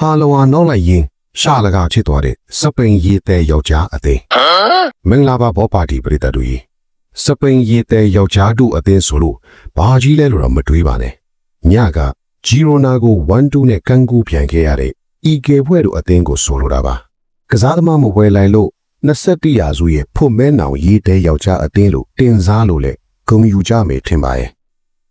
ဟာလောဝါနောက်လိုက်ရင်ရှာလကဖြစ်သွားတဲ့စပိန်ရေတဲယောက်ျားအသင်းမင်္ဂလာပါဘောပါတီပရိသတ်တို့ကြီးစပိန်ရေတဲယောက်ျားတို့အသင်းဆိုလို့ဘာကြီးလဲလို့တော့မတွေးပါနဲ့ညကဂျီရိုနာကို 1-2 နဲ့ကန်ကူပြန်ခဲ့ရတဲ့ဤကေဖွဲ့တို့အသင်းကိုဆိုလိုတာပါကစားသမားမဝယ်လိုက်လို့21ရာစုရဲ့ဖွမဲနောင်ရေတဲယောက်ျားအသင်းလို့တင်စားလို့လဲဂုံယူကြမယ်ထင်ပါရဲ့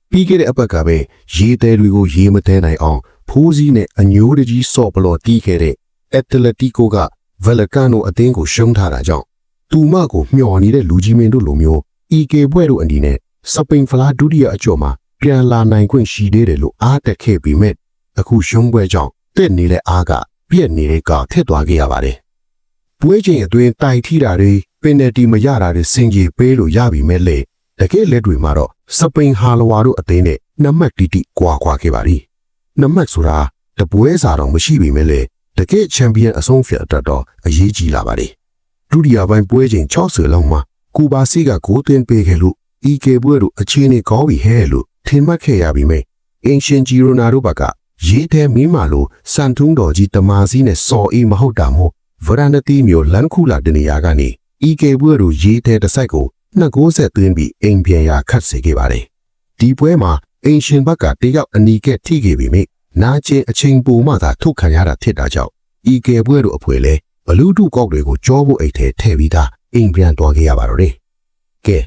ပြီးခဲ့တဲ့အပတ်ကပဲရေတဲတွေကိုရေမတဲနိုင်အောင်ဖိုးစည်းနဲ့အညိုးတကြီးစော့ပလော်တီးခဲ့တဲ့အက်တလက်တီကိုကဗယ်လကန်နိုအသင်းကိုရှုံးထားတာကြောင့်တူမကိုမျှော်နေတဲ့လူကြီးမင်းတို့လိုမျိုးဤကေဘွဲ့တို့အနေနဲ့စပိန်ဖလားဒုတိယအကျော်မှာပြန်လာနိုင်ခွင့်ရှိသေးတယ်လို့အားတက်ခဲ့ပြီးမဲ့အခုရှုံးပွဲကြောင့်တက်နေတဲ့အားကပြက်နေတဲ့ကထက်သွားခဲ့ရပါတယ်။ပွဲချိန်အတွင်းတိုင်ထိတာတွေပင်နယ်တီမရတာတွေစင်ကြီးပေးလို့ရပြီမဲ့လေတကယ်လက်တွေမှာတော့စပိန်ဟာလဝါတို့အသင်းနဲ့နံပါတ်တီကွာခဲ့ပါပြီ။နံပါတ်ဆိုတာတပွဲစာတော့မရှိပြီမဲ့လေတကယ်ချန်ပီယံအဆုံးဖြတ်အတွက်တော့အရေးကြီးလာပါတယ်။ဒုတိယပိုင်းပွဲချိန်60လောက်မှာကူဘာစီကဂိုးသွင်းပေးခဲ့လို့ဤကေပွဲတို့အခြေအနေကောင်းပြီဟဲ့လို့ထင်မှတ်ခဲ့ရပြီမဲ့အင်ရှင်ဂျီရိုနာတို့ဘက်ကရေးထဲမင်းမာလို့စန်ထုံးတော်ကြီးတမာစီနဲ့စော်အေးမဟုတ်တာမို့ဗရန်ဒတီမျိုးလန်ခုလာတနေရာကနေဤကေပွဲတို့ရေးထဲတစ်စိုက်ကို2 goal ဆက်သွင်းပြီးအိမ်ပြန်ရာခတ်စေခဲ့ပါတယ်။ဒီပွဲမှာအင်ရှင်ဘက်ကတယောက်အနီးကက်ထိခဲ့ပြီမိနာကျင်အချိန်ပိုမှသာထုတ်ခံရတာဖြစ်တာကြောင့်ဤကေပွဲတို့အဖွဲလဲဘလူးတူကောက်တွေကိုကြောဖို့အိတ်ထဲထည့်ပြီးသားအိမ်ပြန်သွားခဲ့ရပါတော့တယ်။ကဲ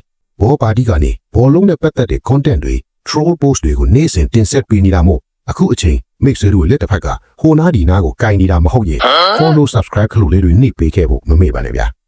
ဘောပါတီကနေဘောလုံးနဲ့ပတ်သက်တဲ့ content တွေ troll post တွေကိုနေ့စဉ်တင်ဆက်ပေးနေတာမို့အခုအချိန် mix တို့လက်တစ်ဖက်ကဟိုနာဒီနာကိုကင်နေတာမဟုတ်ရဲ့ follow subscribe ခလို့လေးတွေနှိပ်ပေးခဲ့ဖို့မမေ့ပါနဲ့ဗျာ။